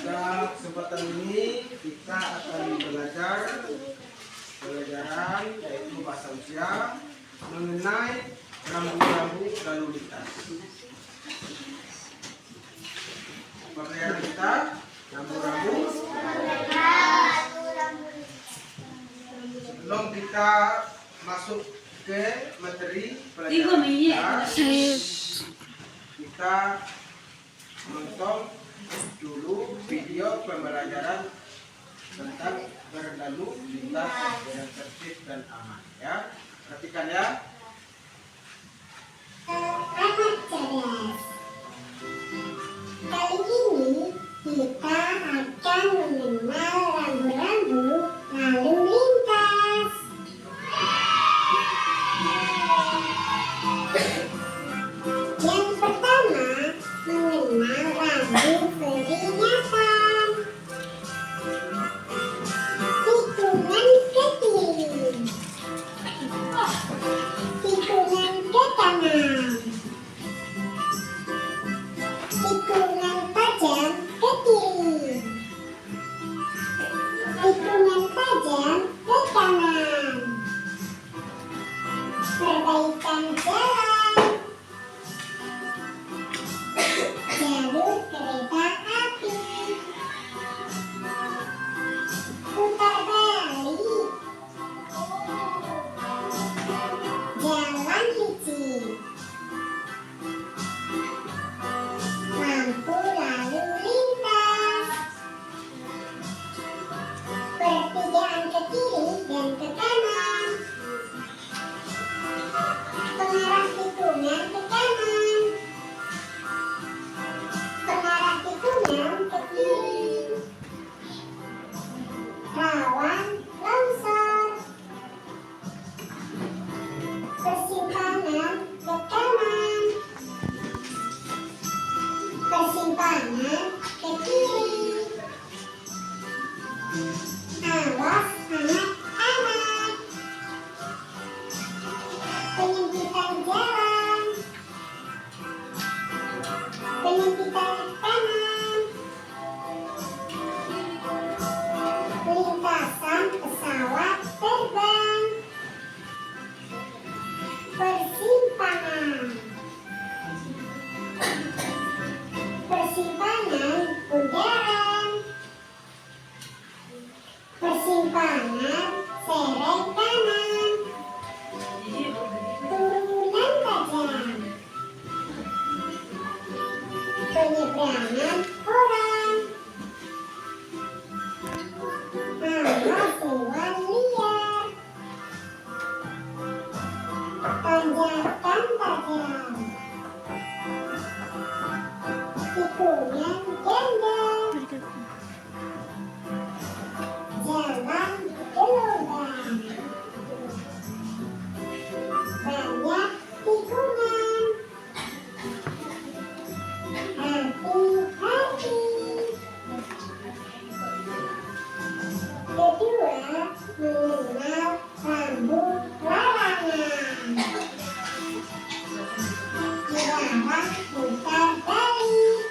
Pada kesempatan ini kita akan belajar pelajaran yaitu bahasa usia mengenai rambu-rambu lalu lintas. Pelajaran kita rambu-rambu. Sebelum kita masuk ke materi pelajaran kita menonton dulu video pembelajaran tentang berlalu lintas dengan tertib dan aman, ya. Perhatikan ya. Anak cerdas. Kali ini kita akan mengenal rambu-rambu lalu lintas. Yang pertama, mengenal rambu peringatan. Tikungan ke kiri, tikungan ke kanan, tikungan tajam ke kiri, tikungan tajam ke kanan. Perbaikan jalan, jalur kereta api, putar balik, jalan licin, lampu lalu lintas, pertigaan ke kiri dan ke kanan, pengarah tikungan ke kanan, pengarah tikungan ke kiri, rawan longsor, persimpangan ke kanan, persimpangan ke kiri. Awas anak-anak, penyempitan jalan, penyempitan kanan, lintasan pesawat terbang, persimpangan, persimpangan udara, persimpangan sereng kanan, turunan tajam, penyeberangan orang, awas hewan liar, tanjakan tajam, tikungan ganda, jalan gelombang, banyak tikungan, hati-hati. Kedua, mengenal rambu larangan. Dilarang putar balik,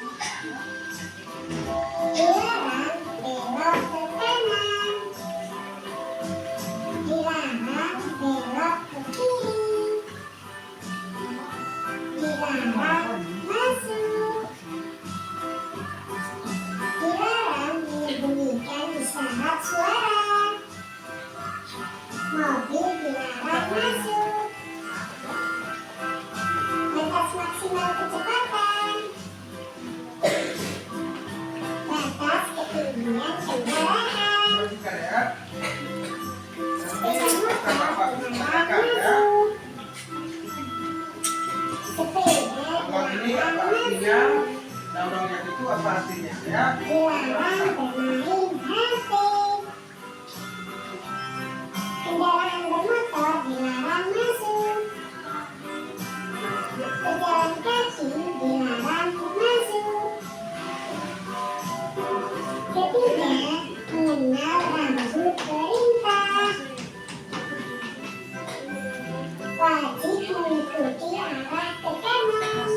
itu apa artinya ya? Dilarang bermain HP. Kendaraan bermotor dilarang masuk. Pejalan kaki dilarang masuk. Ketiga, mengenal rambu perintah. Wajib mengikuti arah ke kanan.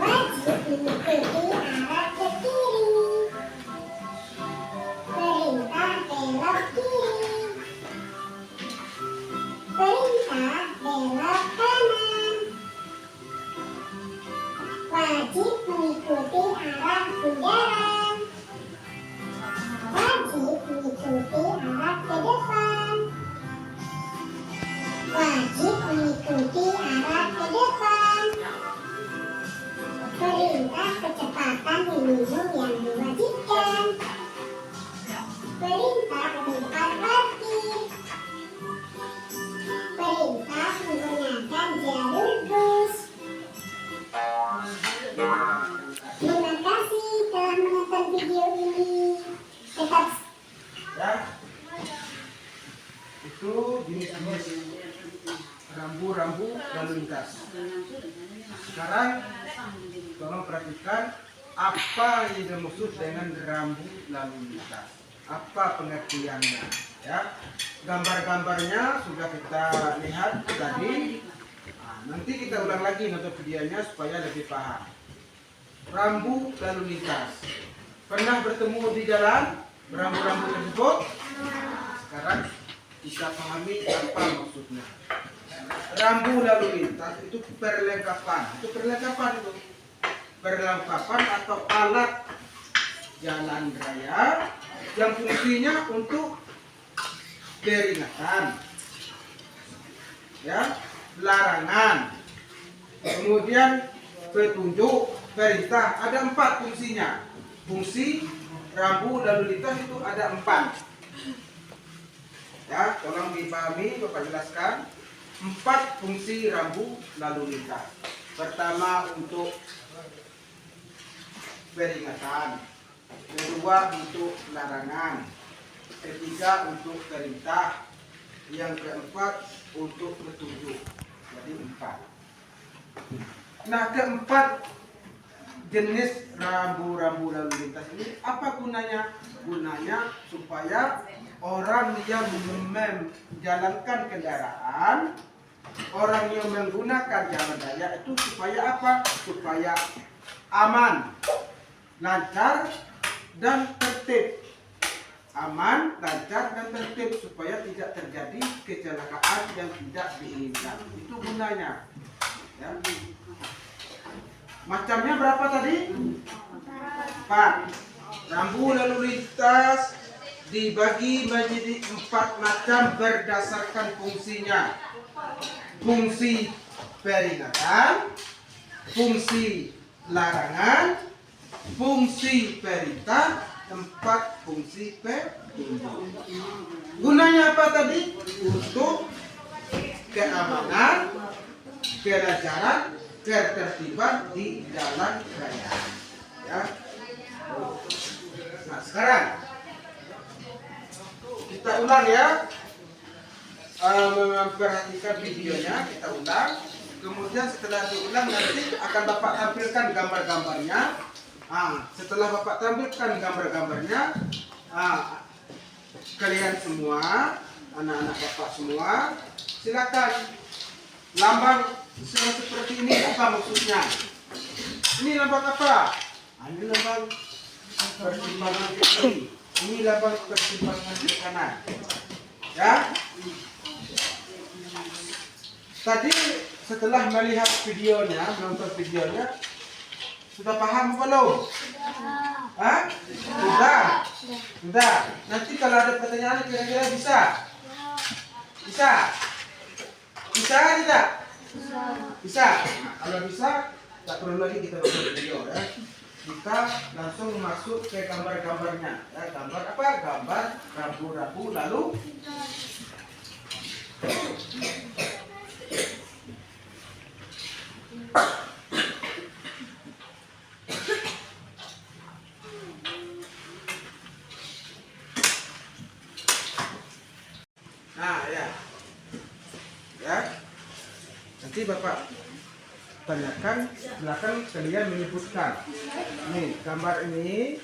Wajib mengikuti arah ke kiri. Perintah belok kiri. Perintah belok kanan. Wajib mengikuti arah bundaran. Wajib mengikuti arah ke depan. Wajib mengikuti arah ke depan. Perintah kecepatan minimum yang diwajibkan. Perintah tempat parkir. Perintah menggunakan jalur bus. Terima kasih telah menonton video ini. Tetap Ya, itu jenis-jenis rambu-rambu lalu lintas. Sekarang tolong perhatikan apa yang dimaksud dengan rambu lalu lintas. Apa pengertiannya? Ya, gambar-gambarnya sudah kita lihat tadi. Nah, nanti kita ulang lagi nonton videonya supaya lebih paham. Rambu lalu lintas. Pernah bertemu di jalan rambu-rambu tersebut? Sekarang kita pahami apa maksudnya. Rambu lalu lintas itu perlengkapan. Itu perlengkapan atau alat jalan raya yang fungsinya untuk peringatan, ya, larangan, kemudian petunjuk, perintah. Ada 4 fungsinya. Fungsi rambu lalu lintas itu ada 4. Ya, tolong dipahami, Bapak jelaskan. 4 fungsi rambu lalu lintas. Pertama untuk peringatan, kedua untuk larangan, ketiga untuk perintah, yang keempat untuk petunjuk. Jadi 4. Nah, keempat jenis rambu-rambu lalu lintas ini apa gunanya? Gunanya supaya orang yang menjalankan kendaraan, orang yang menggunakan jalan raya itu supaya apa? Supaya aman, lancar, dan tertib. Aman, lancar, dan tertib supaya tidak terjadi kecelakaan yang tidak diinginkan. Itu gunanya. Ya. Macamnya berapa tadi? 4. Rambu lalu lintas dibagi menjadi 4 macam berdasarkan fungsinya. Fungsi peringatan, fungsi larangan, fungsi perintah, 4 fungsi petunjuk. Gunanya apa tadi? Untuk keamanan, kelancaran, ketertiban di jalan raya. Ya. Nah, sekarang kita ulang ya. Memperhatikan videonya, kita ulang. Kemudian setelah diulang nanti akan Bapak tampilkan gambar-gambarnya. Setelah Bapak tampilkan gambar-gambarnya, kalian semua, anak-anak Bapak semua, silakan lambang seperti ini apa maksudnya? Ini lambang apa? Ini lambang persimpangan ke kiri. Ini lambang persimpangan ke kanan. Ya. Tadi setelah melihat videonya, menonton videonya, sudah paham belum? Sudah. Sudah. Nanti kalau ada pertanyaan kira-kira bisa? Bisa? Bisa tidak? Bisa. Kalau bisa, tak perlu lagi kita nonton video ya. Kita langsung masuk ke gambar-gambarnya. Ya, gambar apa? Gambar rambu-rambu lalu Bapak tanyakan, silakan kalian menyebutkan. Nih, gambar ini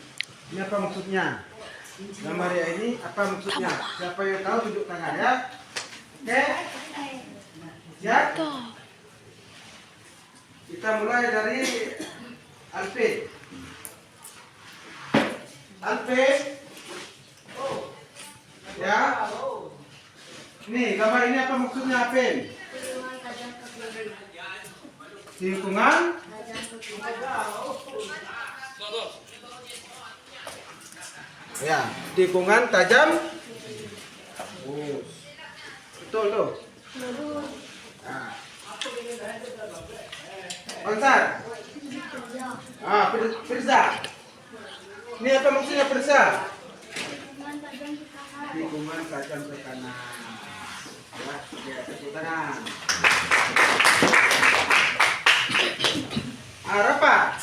apa maksudnya? Gambar ini apa maksudnya? Siapa yang tahu tunjuk tangan ya? Oke? Siap? Kita mulai dari Alvin. Alvin. Ya. Nih, gambar ini apa maksudnya, Alvin? Tikungan. Ya, tikungan tajam. Betul tuh. Nah. Ansar. Firza. Ini apa maksudnya Firza? Tikungan tajam ke kanan. Ya, tepuk tangan. Rafa.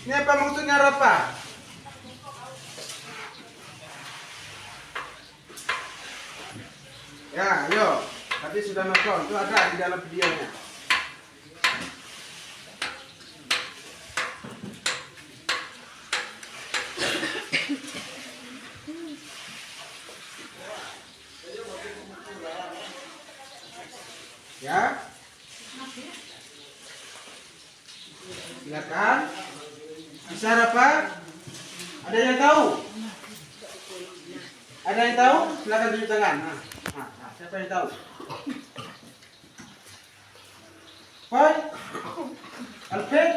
Ini apa maksudnya Rafa? Ya, ayo. Tadi sudah nonton, itu ada di dalam videonya. Ya. Silakan. Bisa apa? Ada yang tahu? Ada yang tahu? Silakan tunjuk tangan. Siapa yang tahu? Hai, Alfred.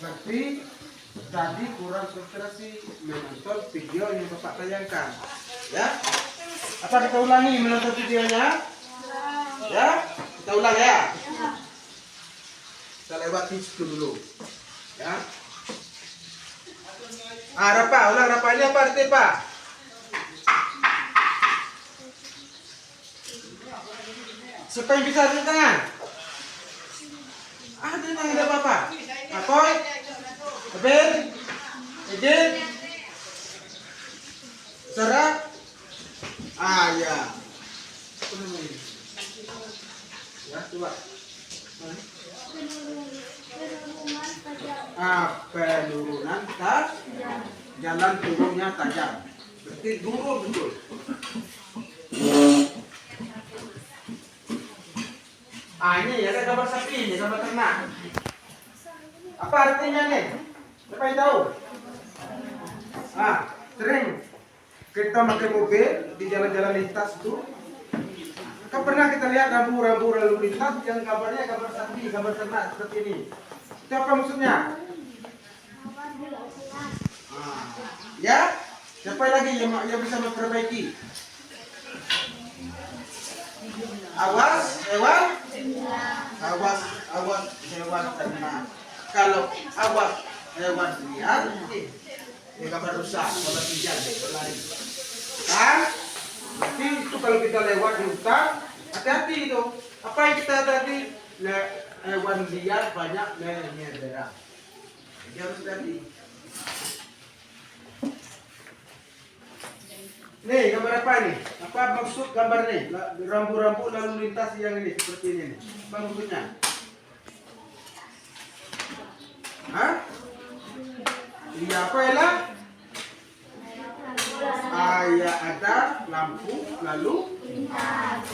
Berarti tadi kurang konsentrasi menonton video yang Bapak tayangkan. Ya? Apa kita ulangi menonton videonya? Ya? Kita ulang ya? Kita lewati itu dulu. Ya? Rafa, ulang Rafa, ini apa artinya Pak? Siapa yang bisa tunjuk tangan? Ada yang tidak apa-apa. Apoy? Abel? Ejin? Sarah? Ya. Ya, coba. Penurunan jalan turunnya tajam. Berarti turun betul. Ini ada gambar sapi, ini gambar ternak. Apa artinya nih? Siapa yang tahu? Sering kita pakai mobil di jalan-jalan lintas itu. Kan pernah kita lihat rambu-rambu lalu lintas yang gambarnya gambar sapi, gambar ternak seperti ini. Itu apa maksudnya? Ya? Siapa lagi yang bisa memperbaiki? Awas hewan? Awas hewan ternak. Kalau awas hewan liar, ini gambar rusak, gambar pinjam, berlari. Kan? Berarti itu kalau kita lewat di hutan, hati-hati itu. Apa yang kita tadi? Hewan liar banyak menyerang. Jadi harus hati. Nih gambar apa nih? Apa maksud gambar nih? Rambu-rambu lalu lintas yang ini seperti ini nih. Apa maksudnya? Iya apa ya? Ya ada lampu lalu lintas.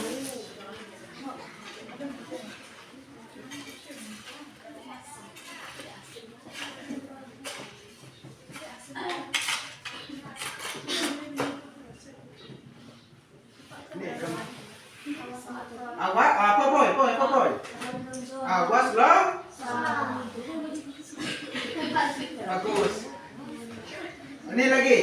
Awas apa boy? Awas loh. Bagus. Ini lagi.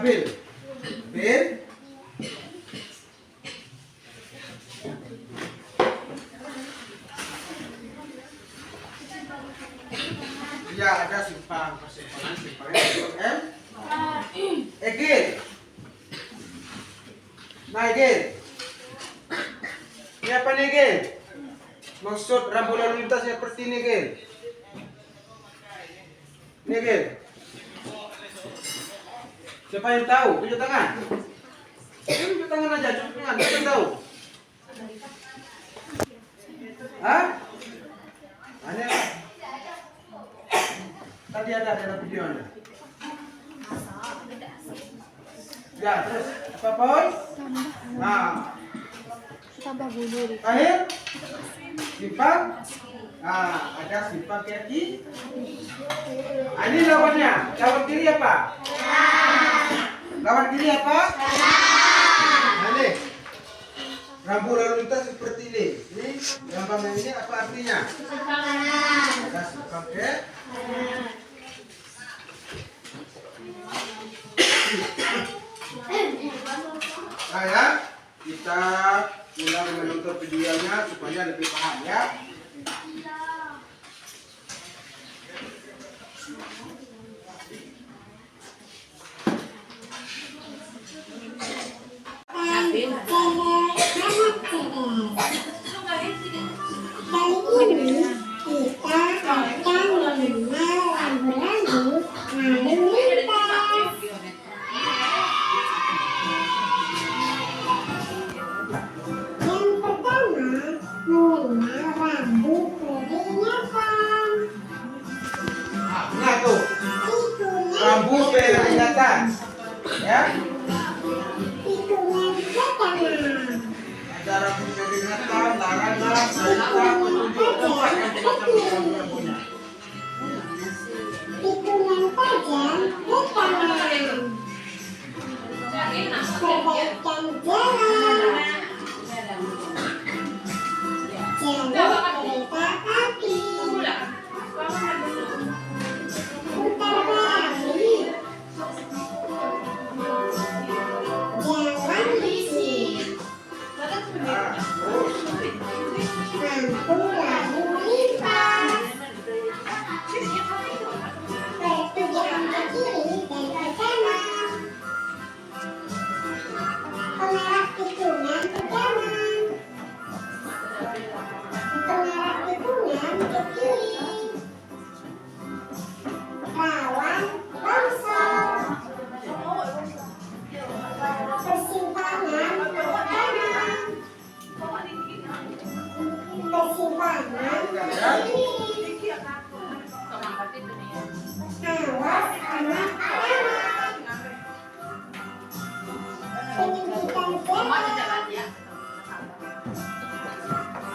Bill. Ya ada simpang persimpangan M. Nah, Gil. Ini apa nih, Gil? Maksud rambu lalu lintas seperti ini, Gil. Ini, Gil. Siapa yang tahu? Tunjuk tangan. Tunjuk tangan aja, tunjuk tangan. Siapa yang tahu? Hah? Hanya tadi ada videonya. Ya, terus apa poin? Nah, Tambah bulu. akhir simpang. Nah, ada simpang kaki. Nah, ini lawannya. Lawan kiri apa? Lawan kiri apa? Nah, ini rambu lalu lintas seperti ini. Ini gambar ini apa artinya? Ada simpang ke. Nah ya, kita ulang menonton videonya supaya lebih paham ya. Kali ini kita akan mengenal rambu-rambu lalu lintas. Yang pertama, mengenal rambu peringatan. Nah tuh, rambu peringatan. Ya, Tikungan pertama. ada rambu peringatan, larangan, perintah, petunjuk, tempat yang dimaksud rambu-rambunya. Tikungan tajam ke kanan. Perbaikan jalan. Jalur kereta api. Putar balik. Jalan licin. Nah, terus Lampu lalu lintas. Pertujuan ke kiri dan ke kanan. Pengarah tikungan ke kanan. Pengarah tikungan ke kiri. Rawan longsor. Persimpangan ke kanan. Persimpangan ke kiri. Awas anak-anak. Penyempitan jalan.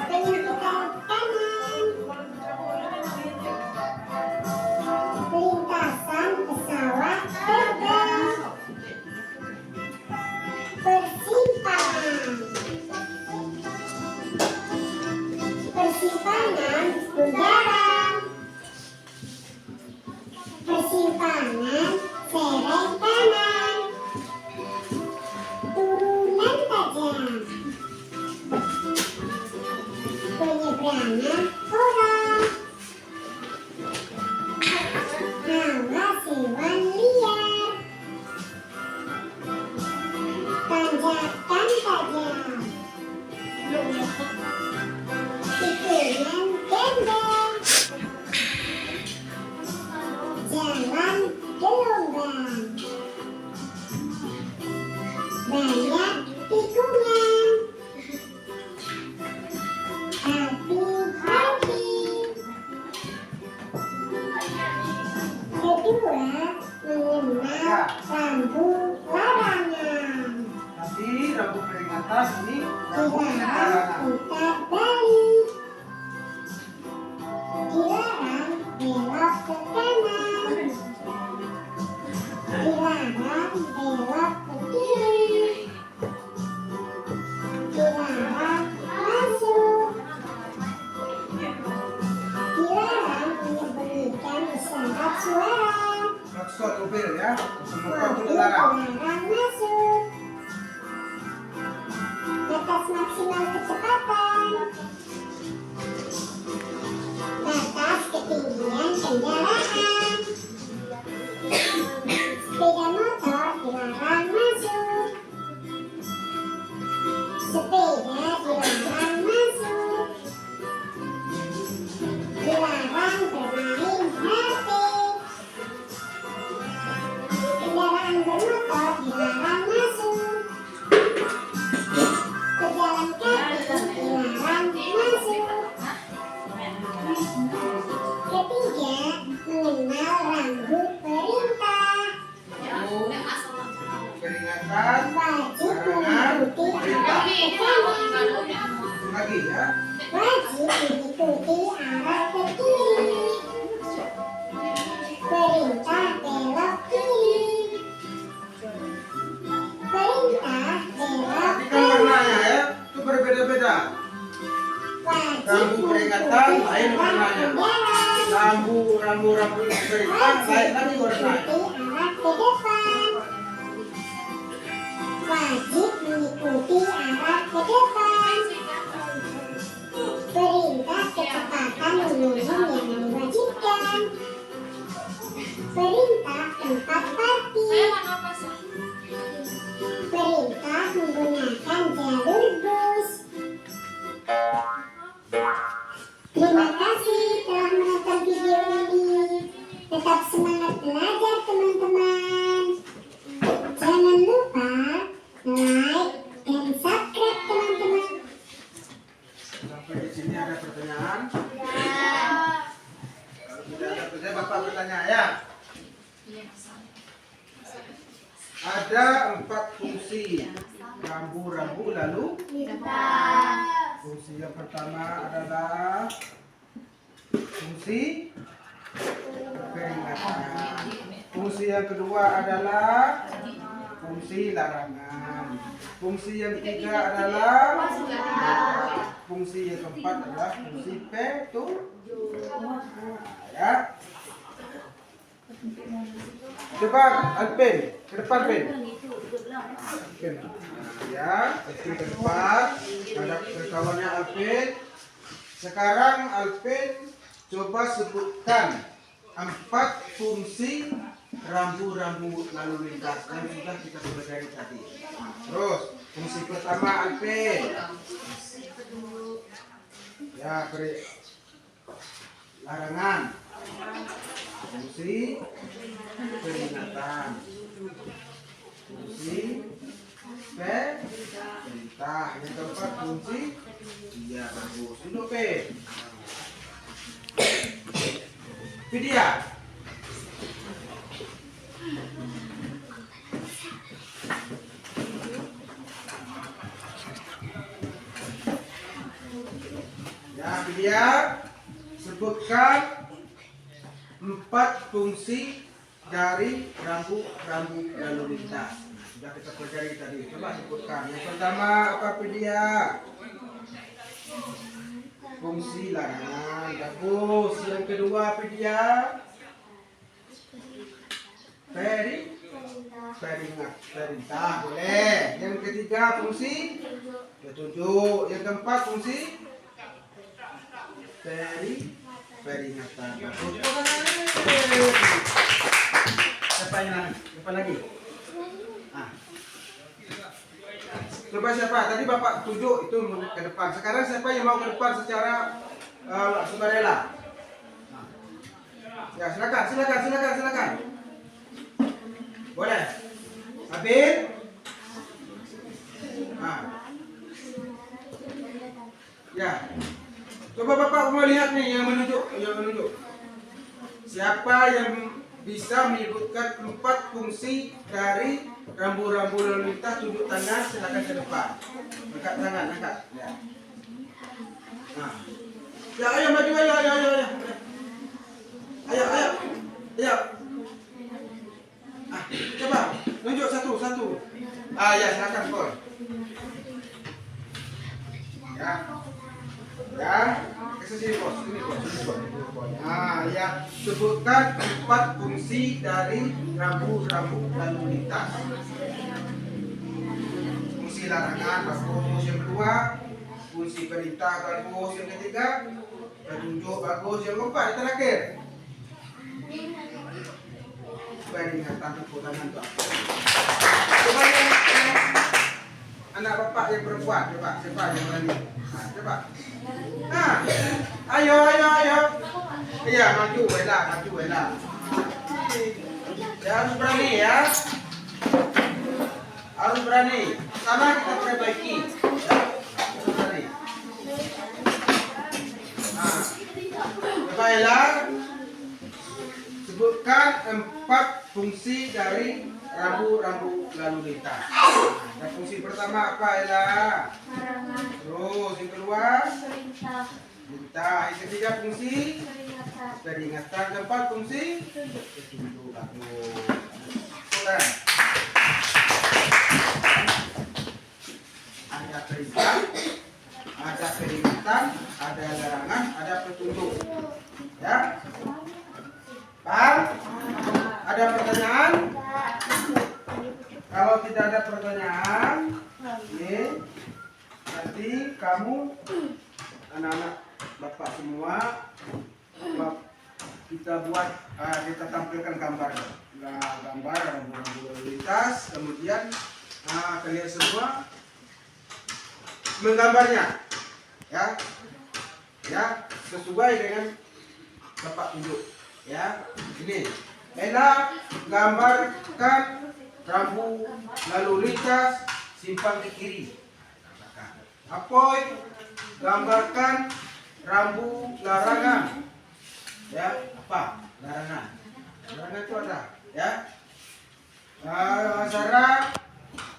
Penyempitan kanan. Lintasan pesawat terbang. Persimpangan. Persimpangan bundaran. Persimpangan sereng kanan. Turunan tajam. Penyeberangan orang. Awas hewan liar. Tanjakan tajam. Tikungan gembel. Jalan gelombang. Banyak tikungan. Hati-hati. Kedua, mengenal rambu larangan. nanti rambu peringatan ini rambu Dilarang larangan. putar balik. Dilarang belok ke kanan. Dilarang belok ke kiri. Dilarang masuk. Dilarang menyembunyikan isyarat suara. Maksud mobil ya, semua itu Mobil dilarang. dilarang masuk. Batas maksimal kecepatan Sepeda dilarang masuk. Dilarang bermain HP. Kendaraan bermotor dilarang masuk. Pejalan kaki dilarang masuk. Ketiga, mengenal rambu perintah. Peringatan, Wajib larangan, mengikuti perintah. arah ke kanan. Lagi ya. Wajib mengikuti arah ke kiri. Perintah belok kiri. Perintah belok Ini kan warnanya ya, itu berbeda-beda. Wajib Rambu peringatan lain warnanya. Rambu perintah lain lagi warnanya. arah ke depan. Wajib mengikuti arah ke depan. Perintah kecepatan menurun yang diwajibkan. Perintah tempat parkir. Perintah menggunakan jalur bus. Terima kasih telah menonton video ini. Tetap semangat belajar teman-teman. Jangan lupa like dan subscribe teman-teman. Sampai di sini ada pertanyaan? Kalau tidak ada pertanyaan, Bapak bertanya ya. Ada 4 fungsi rambu-rambu lalu fungsi yang pertama adalah fungsi peringatan. Fungsi yang kedua adalah fungsi larangan. Fungsi yang ketiga adalah fungsi yang keempat adalah fungsi petunjuk. Ya. Coba Alvin, ke depan Alvin. Alvin. Ya, Alvin ke depan. Ada kawannya Alvin. Sekarang Alvin coba sebutkan 4 fungsi rambu-rambu lalu lintas yang sudah kita pelajari tadi. Terus fungsi pertama Alvin. Ya, larangan. Fungsi peringatan. Fungsi perintah. Yang keempat fungsi. Iya, bagus. Duduk P. Vidya. Ya, Vidya, sebutkan 4 fungsi dari rambu-rambu lalu lintas. Sudah kita pelajari tadi. Coba sebutkan. Yang pertama apa Vidya? Fungsi larangan. Bagus. Yang kedua Vidya? Perintah. Boleh. Yang ketiga fungsi petunjuk. Yang keempat fungsi peringatan. Siapa yang depan lagi? Ah. Coba siapa? Tadi Bapak tunjuk itu ke depan. Sekarang siapa yang mau ke depan secara sukarela? Nah. Ya, silakan. Boleh. Habis? Nah. Ya. Coba Bapak mau lihat nih yang menunjuk. Siapa yang bisa menyebutkan 4 fungsi dari rambu-rambu lalu lintas? Tunjuk tangan, silakan ke depan. Angkat tangan, angkat. Ya. Nah. Ya, ayo maju, ayo. Ayo. Ah, coba tunjuk satu. Ah, ya, silakan Paul. Ya, kesini bos. Nah, ya, sebutkan 4 fungsi dari rambu-rambu lalu lintas. Fungsi larangan bagus, yang kedua fungsi perintah bagus, yang ketiga petunjuk bagus, yang keempat yang terakhir peringatan. Tepuk tangan tuh. Coba yang anak bapak yang perempuan, coba siapa yang berani? Nah, coba. Nah, ayo. Iya, maju, Ella. Ya, harus berani ya. Harus berani. Sama kita perbaiki. Ya, harus berani. Nah, coba Ella. Sebutkan 4 fungsi dari rambu-rambu lalu lintas. Nah, fungsi pertama apa Ella? Terus yang kedua? Perintah. Yang ketiga fungsi? Peringatan. Keempat fungsi? Petunjuk. Ada perintah, ada peringatan, ada larangan, ada petunjuk. Ya? Paham? Ada pertanyaan? Kalau tidak ada pertanyaan, oke, nanti kamu anak-anak bapak semua kita tampilkan gambar rambu lalu lintas, kemudian kalian semua menggambarnya, ya sesuai dengan bapak tunjuk. Ya, ini Ella gambarkan rambu lalu lintas simpang ke kiri. Apoy gambarkan rambu larangan. Ya, apa? Larangan. Larangan itu ada, ya. Sarah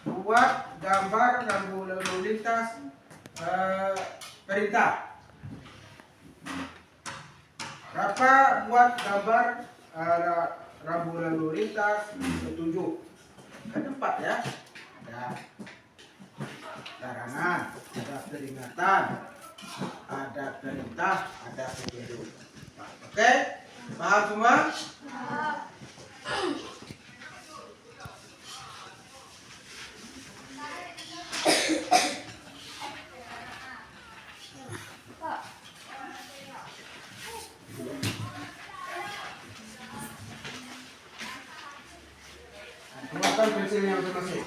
buat gambar rambu lalu lintas perintah. Rapa buat gambar rambu lalu lintas petunjuk. Kan 4 ya. Ada larangan, ada peringatan, ada perintah, ada petunjuk. Oke? Paham semua? Keluarkan pensilnya masing-masing.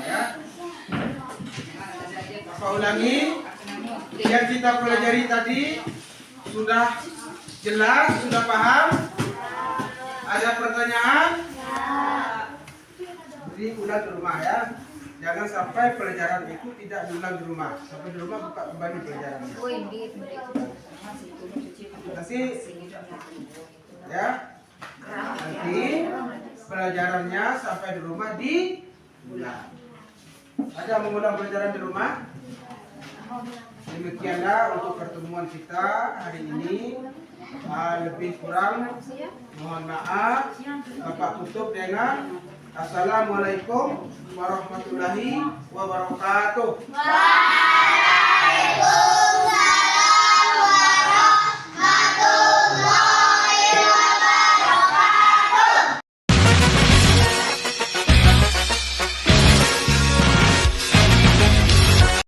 Ya. Apa ulangi? Yang kita pelajari tadi sudah jelas, sudah paham? Ada pertanyaan? Jadi ulang di rumah ya. Jangan sampai pelajaran itu tidak diulang di rumah. Sampai di rumah buka kembali pelajarannya. Nanti ya. Nanti pelajarannya sampai di rumah diulang. Ada mengulang pelajaran di rumah? Demikianlah untuk pertemuan kita hari ini. Lebih kurang mohon maaf. Bapak tutup dengan Assalamualaikum warahmatullahi wabarakatuh.